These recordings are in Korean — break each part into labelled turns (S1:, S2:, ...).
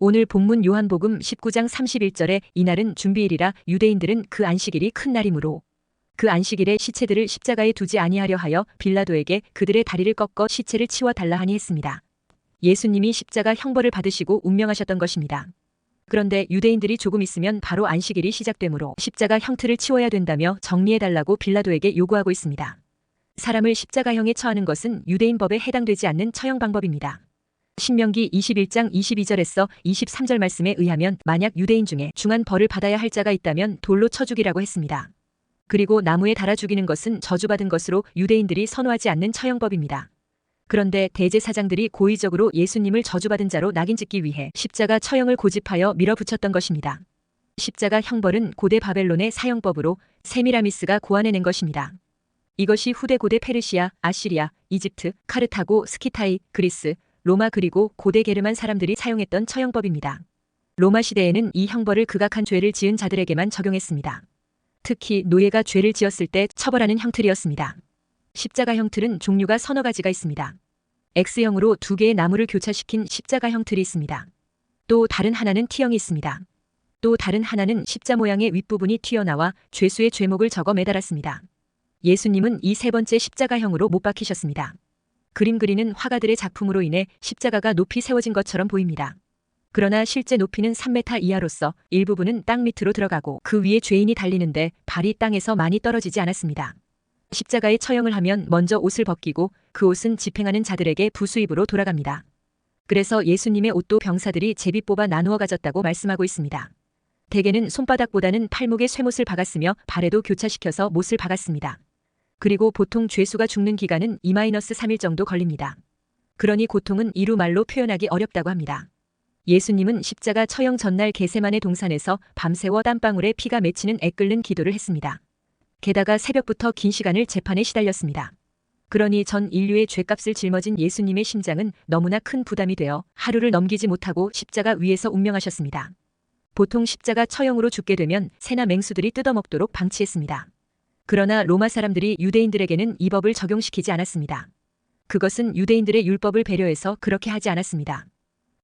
S1: 오늘 본문 요한복음 19장 31절에 이날은 준비일이라 유대인들은 그 안식일이 큰 날이므로 그 안식일에 시체들을 십자가에 두지 아니하려 하여 빌라도에게 그들의 다리를 꺾어 시체를 치워 달라 하니 했습니다. 예수님이 십자가 형벌을 받으시고 운명하셨던 것입니다. 그런데 유대인들이 조금 있으면 바로 안식일이 시작되므로 십자가 형틀을 치워야 된다며 정리해달라고 빌라도에게 요구하고 있습니다. 사람을 십자가형에 처하는 것은 유대인 법에 해당되지 않는 처형 방법입니다. 신명기 21장 22절에서 23절 말씀에 의하면 만약 유대인 중에 중한 벌을 받아야 할 자가 있다면 돌로 쳐 죽이라고 했습니다. 그리고 나무에 달아 죽이는 것은 저주받은 것으로 유대인들이 선호하지 않는 처형법입니다. 그런데 대제사장들이 고의적으로 예수님을 저주받은 자로 낙인짓기 위해 십자가 처형을 고집하여 밀어붙였던 것입니다. 십자가 형벌은 고대 바벨론의 사형법으로 세미라미스가 고안해낸 것입니다. 이것이 후대 고대 페르시아, 아시리아, 이집트, 카르타고, 스키타이, 그리스, 로마 그리고 고대 게르만 사람들이 사용했던 처형법입니다. 로마 시대에는 이 형벌을 극악한 죄를 지은 자들에게만 적용했습니다. 특히 노예가 죄를 지었을 때 처벌하는 형틀이었습니다. 십자가 형틀은 종류가 서너 가지가 있습니다. X형으로 두 개의 나무를 교차시킨 십자가 형틀이 있습니다. 또 다른 하나는 T형이 있습니다. 또 다른 하나는 십자 모양의 윗부분이 튀어나와 죄수의 죄목을 적어 매달았습니다. 예수님은 이 세 번째 십자가형으로 못 박히셨습니다. 그림 그리는 화가들의 작품으로 인해 십자가가 높이 세워진 것처럼 보입니다. 그러나 실제 높이는 3m 이하로서 일부분은 땅 밑으로 들어가고 그 위에 죄인이 달리는데 발이 땅에서 많이 떨어지지 않았습니다. 십자가에 처형을 하면 먼저 옷을 벗기고 그 옷은 집행하는 자들에게 부수입으로 돌아갑니다. 그래서 예수님의 옷도 병사들이 제비 뽑아 나누어 가졌다고 말씀하고 있습니다. 대개는 손바닥보다는 팔목에 쇠못을 박았으며 발에도 교차시켜서 못을 박았습니다. 그리고 보통 죄수가 죽는 기간은 2-3일 정도 걸립니다. 그러니 고통은 이루 말로 표현하기 어렵다고 합니다. 예수님은 십자가 처형 전날 겟세마네 동산에서 밤새워 땀방울에 피가 맺히는 애끓는 기도를 했습니다. 게다가 새벽부터 긴 시간을 재판에 시달렸습니다. 그러니 전 인류의 죄값을 짊어진 예수님의 심장은 너무나 큰 부담이 되어 하루를 넘기지 못하고 십자가 위에서 운명하셨습니다. 보통 십자가 처형으로 죽게 되면 새나 맹수들이 뜯어먹도록 방치했습니다. 그러나 로마 사람들이 유대인들에게는 이 법을 적용시키지 않았습니다. 그것은 유대인들의 율법을 배려해서 그렇게 하지 않았습니다.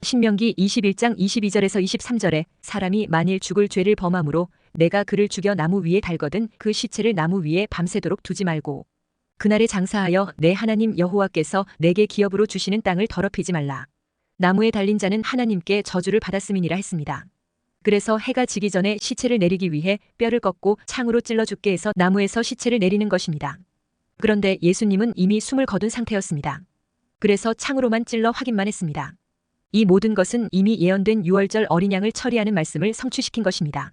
S1: 신명기 21장 22절에서 23절에 사람이 만일 죽을 죄를 범함으로 내가 그를 죽여 나무 위에 달거든 그 시체를 나무 위에 밤새도록 두지 말고 그날에 장사하여 내 하나님 여호와께서 내게 기업으로 주시는 땅을 더럽히지 말라. 나무에 달린 자는 하나님께 저주를 받았음이니라 했습니다. 그래서 해가 지기 전에 시체를 내리기 위해 뼈를 꺾고 창으로 찔러 죽게 해서 나무에서 시체를 내리는 것입니다. 그런데 예수님은 이미 숨을 거둔 상태였습니다. 그래서 창으로만 찔러 확인만 했습니다. 이 모든 것은 이미 예언된 유월절 어린 양을 처리하는 말씀을 성취시킨 것입니다.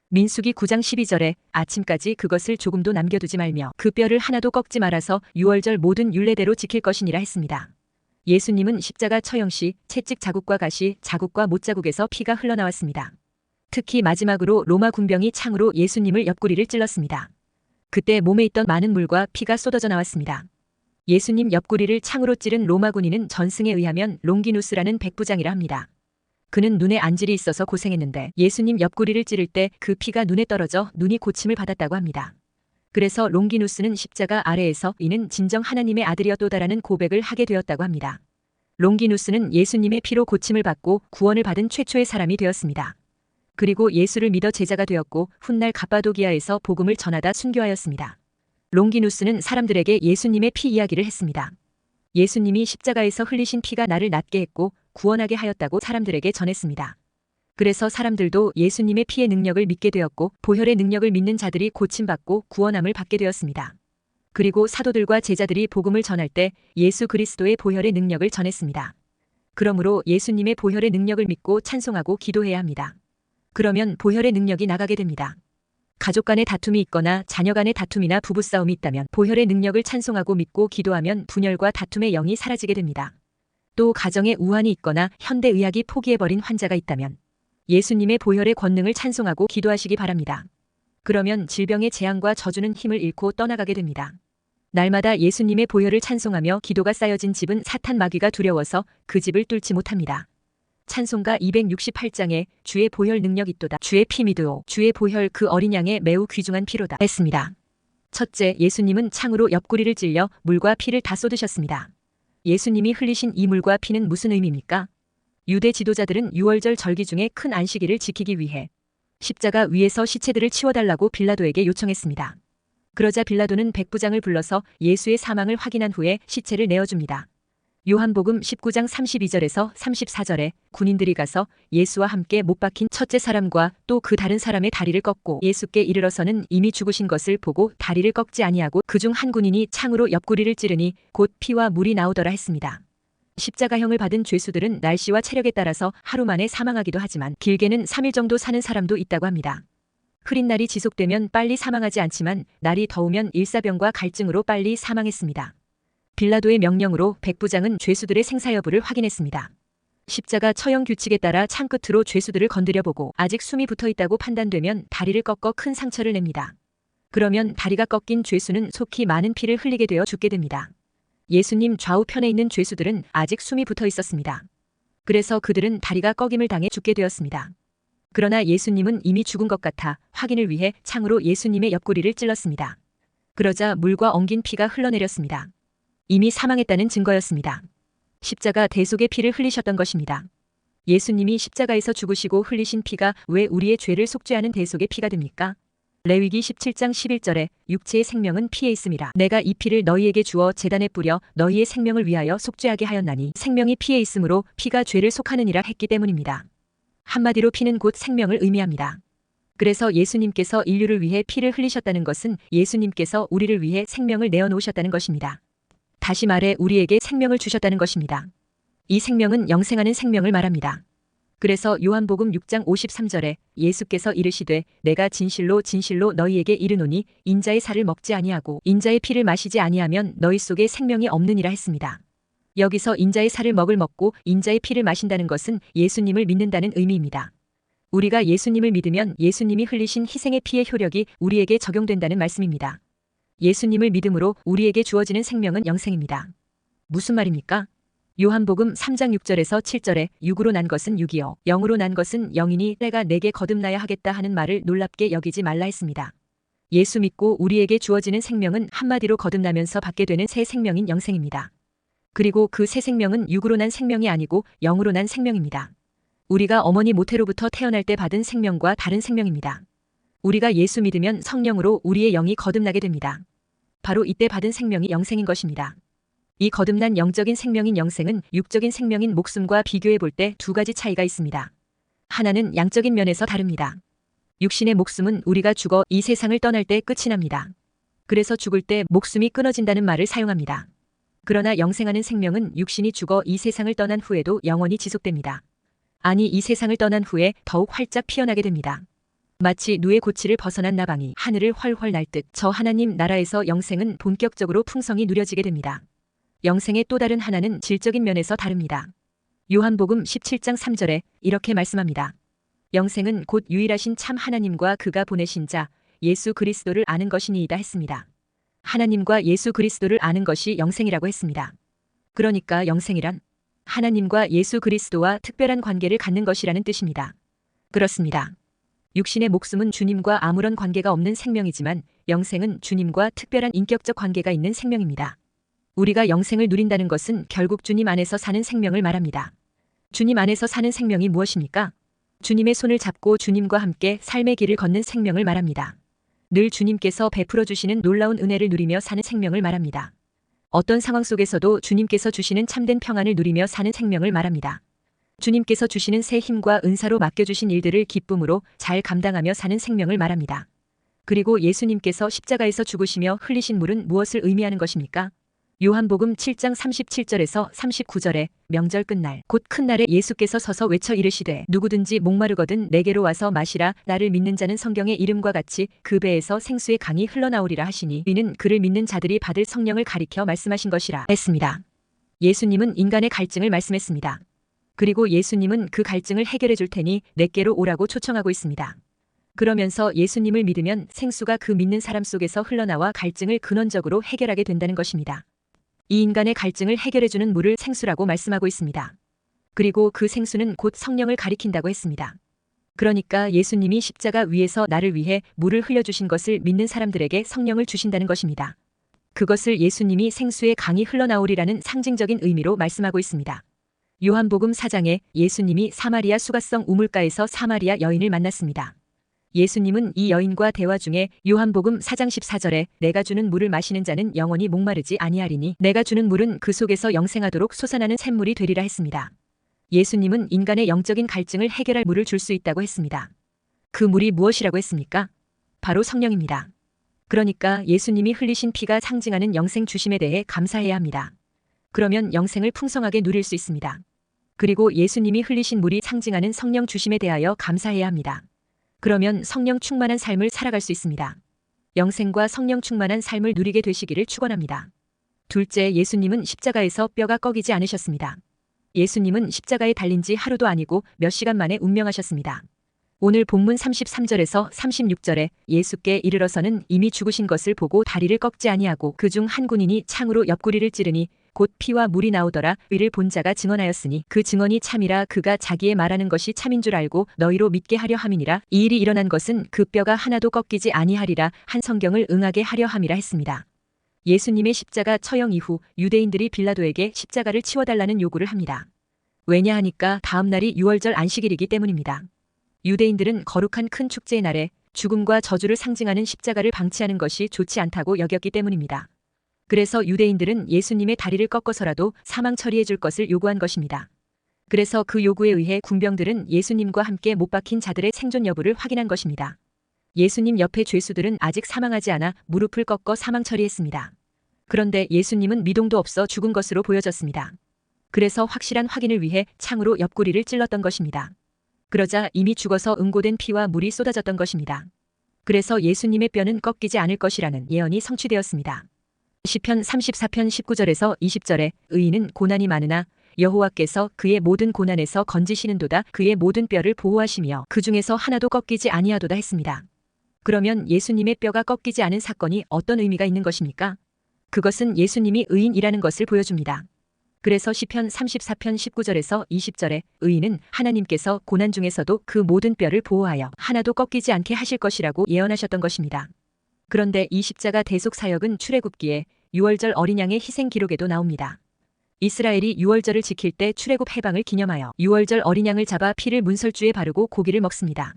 S1: 민수기 9장 12절에 아침까지 그것을 조금도 남겨두지 말며 그 뼈를 하나도 꺾지 말아서 유월절 모든 율례대로 지킬 것이니라 했습니다. 예수님은 십자가 처형 시 채찍 자국과 가시 자국과 못자국에서 피가 흘러나왔습니다. 특히 마지막으로 로마 군병이 창으로 예수님을 옆구리를 찔렀습니다. 그때 몸에 있던 많은 물과 피가 쏟아져 나왔습니다. 예수님 옆구리를 창으로 찌른 로마 군인은 전승에 의하면 롱기누스라는 백부장이라 합니다. 그는 눈에 안질이 있어서 고생했는데 예수님 옆구리를 찌를 때 그 피가 눈에 떨어져 눈이 고침을 받았다고 합니다. 그래서 롱기누스는 십자가 아래에서 이는 진정 하나님의 아들이었도다라는 고백을 하게 되었다고 합니다. 롱기누스는 예수님의 피로 고침을 받고 구원을 받은 최초의 사람이 되었습니다. 그리고 예수를 믿어 제자가 되었고 훗날 갑바도기아에서 복음을 전하다 순교하였습니다. 롱기누스는 사람들에게 예수님의 피 이야기를 했습니다. 예수님이 십자가에서 흘리신 피가 나를 낫게 했고 구원하게 하였다고 사람들에게 전했습니다. 그래서 사람들도 예수님의 피의 능력을 믿게 되었고 보혈의 능력을 믿는 자들이 고침받고 구원함을 받게 되었습니다. 그리고 사도들과 제자들이 복음을 전할 때 예수 그리스도의 보혈의 능력을 전했습니다. 그러므로 예수님의 보혈의 능력을 믿고 찬송하고 기도해야 합니다. 그러면 보혈의 능력이 나가게 됩니다. 가족 간의 다툼이 있거나 자녀 간의 다툼이나 부부싸움이 있다면 보혈의 능력을 찬송하고 믿고 기도하면 분열과 다툼의 영이 사라지게 됩니다. 또 가정에 우환이 있거나 현대의학이 포기해버린 환자가 있다면 예수님의 보혈의 권능을 찬송하고 기도하시기 바랍니다. 그러면 질병의 재앙과 저주는 힘을 잃고 떠나가게 됩니다. 날마다 예수님의 보혈을 찬송하며 기도가 쌓여진 집은 사탄 마귀가 두려워서 그 집을 뚫지 못합니다. 찬송가 268장에 주의 보혈 능력 있도다. 주의 피 믿으오. 주의 보혈 그 어린 양의 매우 귀중한 피로다. 했습니다. 첫째, 예수님은 창으로 옆구리를 찔려 물과 피를 다 쏟으셨습니다. 예수님이 흘리신 이 물과 피는 무슨 의미입니까? 유대 지도자들은 유월절 절기 중에 큰 안식일을 지키기 위해 십자가 위에서 시체들을 치워달라고 빌라도에게 요청했습니다. 그러자 빌라도는 백부장을 불러서 예수의 사망을 확인한 후에 시체를 내어줍니다. 요한복음 19장 32절에서 34절에 군인들이 가서 예수와 함께 못 박힌 첫째 사람과 또 그 다른 사람의 다리를 꺾고 예수께 이르러서는 이미 죽으신 것을 보고 다리를 꺾지 아니하고 그중 한 군인이 창으로 옆구리를 찌르니 곧 피와 물이 나오더라 했습니다. 십자가형을 받은 죄수들은 날씨와 체력에 따라서 하루 만에 사망하기도 하지만 길게는 3일 정도 사는 사람도 있다고 합니다. 흐린 날이 지속되면 빨리 사망하지 않지만 날이 더우면 일사병과 갈증으로 빨리 사망했습니다. 빌라도의 명령으로 백부장은 죄수들의 생사 여부를 확인했습니다. 십자가 처형 규칙에 따라 창 끝으로 죄수들을 건드려보고 아직 숨이 붙어있다고 판단되면 다리를 꺾어 큰 상처를 냅니다. 그러면 다리가 꺾인 죄수는 속히 많은 피를 흘리게 되어 죽게 됩니다. 예수님 좌우편에 있는 죄수들은 아직 숨이 붙어 있었습니다. 그래서 그들은 다리가 꺾임을 당해 죽게 되었습니다. 그러나 예수님은 이미 죽은 것 같아 확인을 위해 창으로 예수님의 옆구리를 찔렀습니다. 그러자 물과 엉긴 피가 흘러내렸습니다. 이미 사망했다는 증거였습니다. 십자가 대속의 피를 흘리셨던 것입니다. 예수님이 십자가에서 죽으시고 흘리신 피가 왜 우리의 죄를 속죄하는 대속의 피가 됩니까? 레위기 17장 11절에 육체의 생명은 피에 있음이라. 내가 이 피를 너희에게 주어 제단에 뿌려 너희의 생명을 위하여 속죄하게 하였나니 생명이 피에 있으므로 피가 죄를 속하느니라 했기 때문입니다. 한마디로 피는 곧 생명을 의미합니다. 그래서 예수님께서 인류를 위해 피를 흘리셨다는 것은 예수님께서 우리를 위해 생명을 내어놓으셨다는 것입니다. 다시 말해 우리에게 생명을 주셨다는 것입니다. 이 생명은 영생하는 생명을 말합니다. 그래서 요한복음 6장 53절에 예수께서 이르시되 내가 진실로 진실로 너희에게 이르노니 인자의 살을 먹지 아니하고 인자의 피를 마시지 아니하면 너희 속에 생명이 없느니라 했습니다. 여기서 인자의 살을 먹고 인자의 피를 마신다는 것은 예수님을 믿는다는 의미입니다. 우리가 예수님을 믿으면 예수님이 흘리신 희생의 피의 효력이 우리에게 적용된다는 말씀입니다. 예수님을 믿음으로 우리에게 주어지는 생명은 영생입니다. 무슨 말입니까? 요한복음 3장 6절에서 7절에 육으로 난 것은 육이요 영으로 난 것은 영이니 때가 내게 거듭나야 하겠다 하는 말을 놀랍게 여기지 말라 했습니다. 예수 믿고 우리에게 주어지는 생명은 한마디로 거듭나면서 받게 되는 새 생명인 영생입니다. 그리고 그 새 생명은 육으로 난 생명이 아니고 영으로 난 생명입니다. 우리가 어머니 모태로부터 태어날 때 받은 생명과 다른 생명입니다. 우리가 예수 믿으면 성령으로 우리의 영이 거듭나게 됩니다. 바로 이때 받은 생명이 영생인 것입니다. 이 거듭난 영적인 생명인 영생은 육적인 생명인 목숨과 비교해 볼 때 두 가지 차이가 있습니다. 하나는 양적인 면에서 다릅니다. 육신의 목숨은 우리가 죽어 이 세상을 떠날 때 끝이 납니다. 그래서 죽을 때 목숨이 끊어진다는 말을 사용합니다. 그러나 영생하는 생명은 육신이 죽어 이 세상을 떠난 후에도 영원히 지속됩니다. 아니 이 세상을 떠난 후에 더욱 활짝 피어나게 됩니다. 마치 누의 고치를 벗어난 나방이 하늘을 훨훨 날듯 저 하나님 나라에서 영생은 본격적으로 풍성히 누려지게 됩니다. 영생의 또 다른 하나는 질적인 면에서 다릅니다. 요한복음 17장 3절에 이렇게 말씀합니다. 영생은 곧 유일하신 참 하나님과 그가 보내신 자 예수 그리스도를 아는 것이니이다 했습니다. 하나님과 예수 그리스도를 아는 것이 영생이라고 했습니다. 그러니까 영생이란 하나님과 예수 그리스도와 특별한 관계를 갖는 것이라는 뜻입니다. 그렇습니다. 육신의 목숨은 주님과 아무런 관계가 없는 생명이지만 영생은 주님과 특별한 인격적 관계가 있는 생명입니다. 우리가 영생을 누린다는 것은 결국 주님 안에서 사는 생명을 말합니다. 주님 안에서 사는 생명이 무엇입니까? 주님의 손을 잡고 주님과 함께 삶의 길을 걷는 생명을 말합니다. 늘 주님께서 베풀어 주시는 놀라운 은혜를 누리며 사는 생명을 말합니다. 어떤 상황 속에서도 주님께서 주시는 참된 평안을 누리며 사는 생명을 말합니다. 주님께서 주시는 새 힘과 은사로 맡겨주신 일들을 기쁨으로 잘 감당하며 사는 생명을 말합니다. 그리고 예수님께서 십자가에서 죽으시며 흘리신 물은 무엇을 의미하는 것입니까? 요한복음 7장 37절에서 39절에 명절 끝날 곧 큰 날에 예수께서 서서 외쳐 이르시되 누구든지 목마르거든 내게로 와서 마시라. 나를 믿는 자는 성경의 이름과 같이 그 배에서 생수의 강이 흘러나오리라 하시니 이는 그를 믿는 자들이 받을 성령을 가리켜 말씀하신 것이라 했습니다. 예수님은 인간의 갈증을 말씀했습니다. 그리고 예수님은 그 갈증을 해결해 줄 테니 내게로 오라고 초청하고 있습니다. 그러면서 예수님을 믿으면 생수가 그 믿는 사람 속에서 흘러나와 갈증을 근원적으로 해결하게 된다는 것입니다. 이 인간의 갈증을 해결해주는 물을 생수라고 말씀하고 있습니다. 그리고 그 생수는 곧 성령을 가리킨다고 했습니다. 그러니까 예수님이 십자가 위에서 나를 위해 물을 흘려주신 것을 믿는 사람들에게 성령을 주신다는 것입니다. 그것을 예수님이 생수의 강이 흘러나오리라는 상징적인 의미로 말씀하고 있습니다. 요한복음 4장에 예수님이 사마리아 수가성 우물가에서 사마리아 여인을 만났습니다. 예수님은 이 여인과 대화 중에 요한복음 4장 14절에 내가 주는 물을 마시는 자는 영원히 목마르지 아니하리니 내가 주는 물은 그 속에서 영생하도록 솟아나는 샘물이 되리라 했습니다. 예수님은 인간의 영적인 갈증을 해결할 물을 줄 수 있다고 했습니다. 그 물이 무엇이라고 했습니까? 바로 성령입니다. 그러니까 예수님이 흘리신 피가 상징하는 영생 주심에 대해 감사해야 합니다. 그러면 영생을 풍성하게 누릴 수 있습니다. 그리고 예수님이 흘리신 물이 상징하는 성령 주심에 대하여 감사해야 합니다. 그러면 성령 충만한 삶을 살아갈 수 있습니다. 영생과 성령 충만한 삶을 누리게 되시기를 축원합니다. 둘째, 예수님은 십자가에서 뼈가 꺾이지 않으셨습니다. 예수님은 십자가에 달린 지 하루도 아니고 몇 시간 만에 운명하셨습니다. 오늘 본문 33절에서 36절에 예수께 이르러서는 이미 죽으신 것을 보고 다리를 꺾지 아니하고 그중 한 군인이 창으로 옆구리를 찌르니 곧 피와 물이 나오더라. 이를 본 자가 증언하였으니 그 증언이 참이라. 그가 자기의 말하는 것이 참인 줄 알고 너희로 믿게 하려 함이니라. 이 일이 일어난 것은 그 뼈가 하나도 꺾이지 아니하리라 한 성경을 응하게 하려 함이라 했습니다. 예수님의 십자가 처형 이후 유대인들이 빌라도에게 십자가를 치워달라는 요구를 합니다. 왜냐하니까 다음 날이 유월절 안식일이기 때문입니다. 유대인들은 거룩한 큰 축제의 날에 죽음과 저주를 상징하는 십자가를 방치하는 것이 좋지 않다고 여겼기 때문입니다. 그래서 유대인들은 예수님의 다리를 꺾어서라도 사망 처리해 줄 것을 요구한 것입니다. 그래서 그 요구에 의해 군병들은 예수님과 함께 못 박힌 자들의 생존 여부를 확인한 것입니다. 예수님 옆에 죄수들은 아직 사망하지 않아 무릎을 꺾어 사망 처리했습니다. 그런데 예수님은 미동도 없어 죽은 것으로 보여졌습니다. 그래서 확실한 확인을 위해 창으로 옆구리를 찔렀던 것입니다. 그러자 이미 죽어서 응고된 피와 물이 쏟아졌던 것입니다. 그래서 예수님의 뼈는 꺾이지 않을 것이라는 예언이 성취되었습니다. 시편 34편 19절에서 20절에 의인은 고난이 많으나 여호와께서 그의 모든 고난에서 건지시는도다. 그의 모든 뼈를 보호하시며 그 중에서 하나도 꺾이지 아니하도다 했습니다. 그러면 예수님의 뼈가 꺾이지 않은 사건이 어떤 의미가 있는 것입니까? 그것은 예수님이 의인이라는 것을 보여줍니다. 그래서 시편 34편 19절에서 20절에 의인은 하나님께서 고난 중에서도 그 모든 뼈를 보호하여 하나도 꺾이지 않게 하실 것이라고 예언하셨던 것입니다. 그런데 이 십자가 대속 사역은 출애굽기에 유월절 어린 양의 희생 기록에도 나옵니다. 이스라엘이 유월절을 지킬 때 출애굽 해방을 기념하여 유월절 어린 양을 잡아 피를 문설주에 바르고 고기를 먹습니다.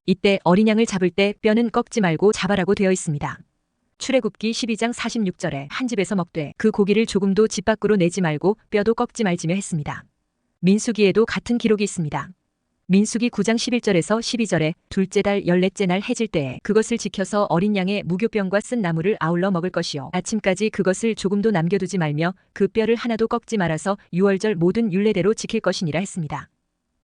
S1: 이때 어린 양을 잡을 때 뼈는 꺾지 말고 잡아라고 되어 있습니다. 출애굽기 12장 46절에 한 집에서 먹되 그 고기를 조금도 집 밖으로 내지 말고 뼈도 꺾지 말지며 했습니다. 민수기에도 같은 기록이 있습니다. 민수기 9장 11절에서 12절에 둘째 달 14째 날 해질 때에 그것을 지켜서 어린 양의 무교병과 쓴 나물을 아울러 먹을 것이요 아침까지 그것을 조금도 남겨두지 말며 그 뼈를 하나도 꺾지 말아서 유월절 모든 율례대로 지킬 것이니라 했습니다.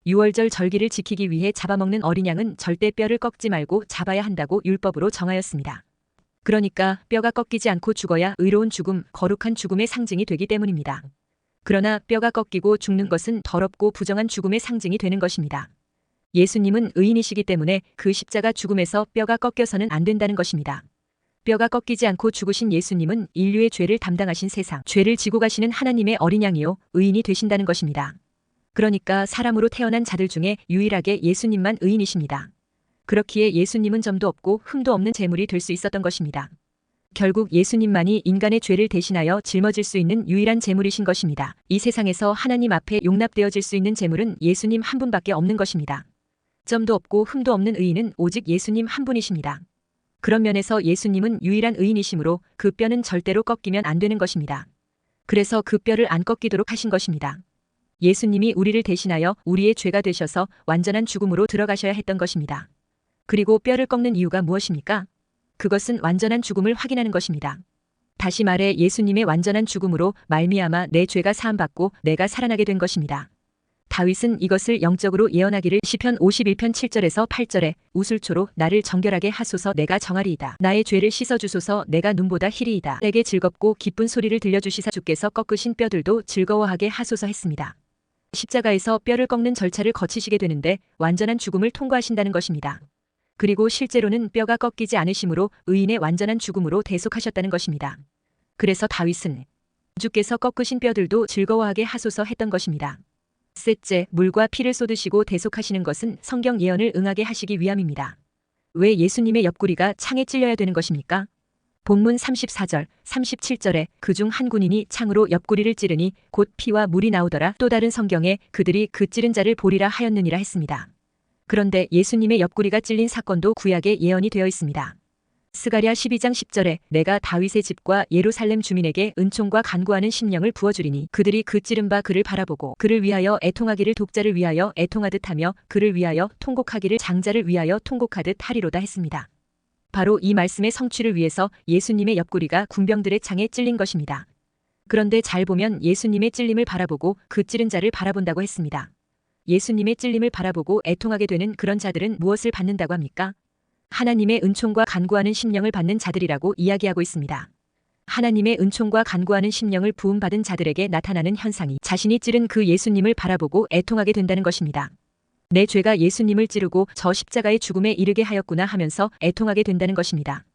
S1: 유월절 절기를 지키기 위해 잡아먹는 어린 양은 절대 뼈를 꺾지 말고 잡아야 한다고 율법으로 정하였습니다. 그러니까 뼈가 꺾이지 않고 죽어야 의로운 죽음, 거룩한 죽음의 상징이 되기 때문입니다. 그러나 뼈가 꺾이고 죽는 것은 더럽고 부정한 죽음의 상징이 되는 것입니다. 예수님은 의인이시기 때문에 그 십자가 죽음에서 뼈가 꺾여서는 안 된다는 것입니다. 뼈가 꺾이지 않고 죽으신 예수님은 인류의 죄를 담당하신 세상, 죄를 지고 가시는 하나님의 어린 양이요 의인이 되신다는 것입니다. 그러니까 사람으로 태어난 자들 중에 유일하게 예수님만 의인이십니다. 그렇기에 예수님은 점도 없고 흠도 없는 제물이 될 수 있었던 것입니다. 결국 예수님만이 인간의 죄를 대신하여 짊어질 수 있는 유일한 제물이신 것입니다. 이 세상에서 하나님 앞에 용납되어질 수 있는 제물은 예수님 한 분밖에 없는 것입니다. 점도 없고 흠도 없는 의인은 오직 예수님 한 분이십니다. 그런 면에서 예수님은 유일한 의인이시므로 그 뼈는 절대로 꺾이면 안 되는 것입니다. 그래서 그 뼈를 안 꺾이도록 하신 것입니다. 예수님이 우리를 대신하여 우리의 죄가 되셔서 완전한 죽음으로 들어가셔야 했던 것입니다. 그리고 뼈를 꺾는 이유가 무엇입니까? 그것은 완전한 죽음을 확인하는 것입니다. 다시 말해 예수님의 완전한 죽음으로 말미암아 내 죄가 사함받고 내가 살아나게 된 것입니다. 다윗은 이것을 영적으로 예언하기를 시편 51편 7절에서 8절에 우슬초로 나를 정결하게 하소서 내가 정하리이다. 나의 죄를 씻어주소서 내가 눈보다 희리이다. 내게 즐겁고 기쁜 소리를 들려주시사 주께서 꺾으신 뼈들도 즐거워하게 하소서 했습니다. 십자가에서 뼈를 꺾는 절차를 거치시게 되는데 완전한 죽음을 통과하신다는 것입니다. 그리고 실제로는 뼈가 꺾이지 않으심으로 의인의 완전한 죽음으로 대속하셨다는 것입니다. 그래서 다윗은 주께서 꺾으신 뼈들도 즐거워하게 하소서 했던 것입니다. 셋째, 물과 피를 쏟으시고 대속하시는 것은 성경 예언을 응하게 하시기 위함입니다. 왜 예수님의 옆구리가 창에 찔려야 되는 것입니까? 본문 34절, 37절에 그중 한 군인이 창으로 옆구리를 찌르니 곧 피와 물이 나오더라. 또 다른 성경에 그들이 그 찌른 자를 보리라 하였느니라 했습니다. 그런데 예수님의 옆구리가 찔린 사건도 구약에 예언이 되어 있습니다. 스가랴 12장 10절에 내가 다윗의 집과 예루살렘 주민에게 은총과 간구하는 심령을 부어주리니 그들이 그 찌른 바 그를 바라보고 그를 위하여 애통하기를 독자를 위하여 애통하듯 하며 그를 위하여 통곡하기를 장자를 위하여 통곡하듯 하리로다 했습니다. 바로 이 말씀의 성취를 위해서 예수님의 옆구리가 군병들의 창에 찔린 것입니다. 그런데 잘 보면 예수님의 찔림을 바라보고 그 찌른 자를 바라본다고 했습니다. 예수님의 찔림을 바라보고 애통하게 되는 그런 자들은 무엇을 받는다고 합니까? 하나님의 은총과 간구하는 심령을 받는 자들이라고 이야기하고 있습니다. 하나님의 은총과 간구하는 심령을 부음받은 자들에게 나타나는 현상이 자신이 찌른 그 예수님을 바라보고 애통하게 된다는 것입니다. 내 죄가 예수님을 찌르고 저 십자가의 죽음에 이르게 하였구나 하면서 애통하게 된다는 것입니다.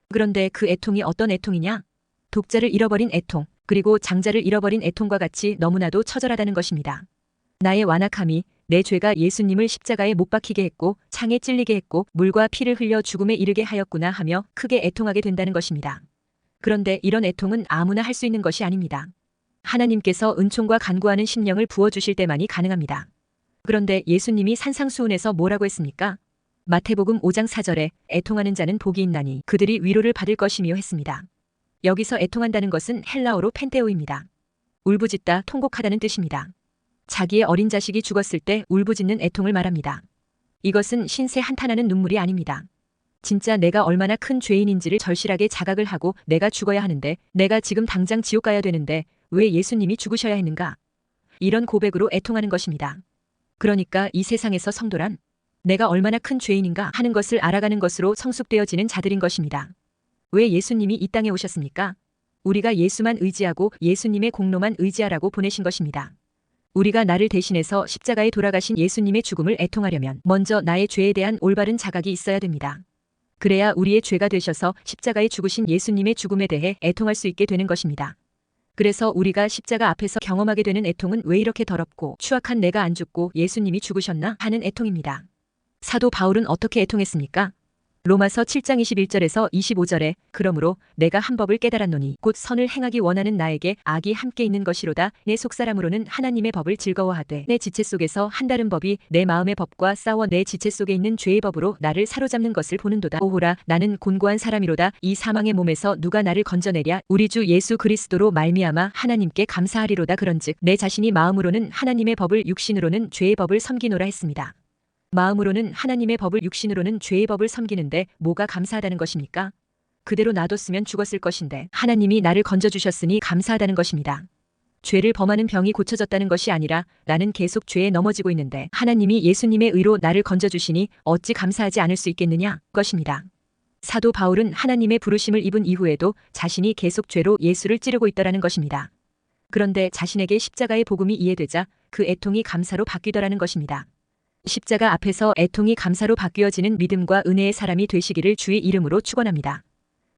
S1: 그런데 그 애통이 어떤 애통이냐? 독자를 잃어버린 애통, 그리고 장자를 잃어버린 애통과 같이 너무나도 처절하다는 것입니다. 나의 완악함이 내 죄가 예수님을 십자가에 못 박히게 했고 창에 찔리게 했고 물과 피를 흘려 죽음에 이르게 하였구나 하며 크게 애통하게 된다는 것입니다. 그런데 이런 애통은 아무나 할 수 있는 것이 아닙니다. 하나님께서 은총과 간구하는 심령을 부어주실 때만이 가능합니다. 그런데 예수님이 산상수훈에서 뭐라고 했습니까? 마태복음 5장 4절에 애통하는 자는 복이 있나니 그들이 위로를 받을 것이며 했습니다. 여기서 애통한다는 것은 헬라어로 펜테오입니다. 울부짖다, 통곡하다는 뜻입니다. 자기의 어린 자식이 죽었을 때 울부짖는 애통을 말합니다. 이것은 신세 한탄하는 눈물이 아닙니다. 진짜 내가 얼마나 큰 죄인인지를 절실하게 자각을 하고 내가 죽어야 하는데, 내가 지금 당장 지옥 가야 되는데 왜 예수님이 죽으셔야 했는가? 이런 고백으로 애통하는 것입니다. 그러니까 이 세상에서 성도란 내가 얼마나 큰 죄인인가 하는 것을 알아가는 것으로 성숙되어지는 자들인 것입니다. 왜 예수님이 이 땅에 오셨습니까? 우리가 예수만 의지하고 예수님의 공로만 의지하라고 보내신 것입니다. 우리가 나를 대신해서 십자가에 돌아가신 예수님의 죽음을 애통하려면 먼저 나의 죄에 대한 올바른 자각이 있어야 됩니다. 그래야 우리의 죄가 되셔서 십자가에 죽으신 예수님의 죽음에 대해 애통할 수 있게 되는 것입니다. 그래서 우리가 십자가 앞에서 경험하게 되는 애통은 왜 이렇게 더럽고 추악한 내가 안 죽고 예수님이 죽으셨나 하는 애통입니다. 사도 바울은 어떻게 애통했습니까? 로마서 7장 21절에서 25절에 그러므로 내가 한 법을 깨달았노니 곧 선을 행하기 원하는 나에게 악이 함께 있는 것이로다. 내 속사람으로는 하나님의 법을 즐거워하되 내 지체 속에서 한 다른 법이 내 마음의 법과 싸워 내 지체 속에 있는 죄의 법으로 나를 사로잡는 것을 보는도다. 오호라 나는 곤고한 사람이로다. 이 사망의 몸에서 누가 나를 건져내랴. 우리 주 예수 그리스도로 말미암아 하나님께 감사하리로다. 그런즉 내 자신이 마음으로는 하나님의 법을 육신으로는 죄의 법을 섬기노라 했습니다. 마음으로는 하나님의 법을 육신으로는 죄의 법을 섬기는데 뭐가 감사하다는 것입니까? 그대로 놔뒀으면 죽었을 것인데 하나님이 나를 건져주셨으니 감사하다는 것입니다. 죄를 범하는 병이 고쳐졌다는 것이 아니라 나는 계속 죄에 넘어지고 있는데 하나님이 예수님의 의로 나를 건져주시니 어찌 감사하지 않을 수 있겠느냐 것입니다. 사도 바울은 하나님의 부르심을 입은 이후에도 자신이 계속 죄로 예수를 찌르고 있더라는 것입니다. 그런데 자신에게 십자가의 복음이 이해되자 그 애통이 감사로 바뀌더라는 것입니다. 십자가 앞에서 애통이 감사로 바뀌어지는 믿음과 은혜의 사람이 되시기를 주의 이름으로 축원합니다.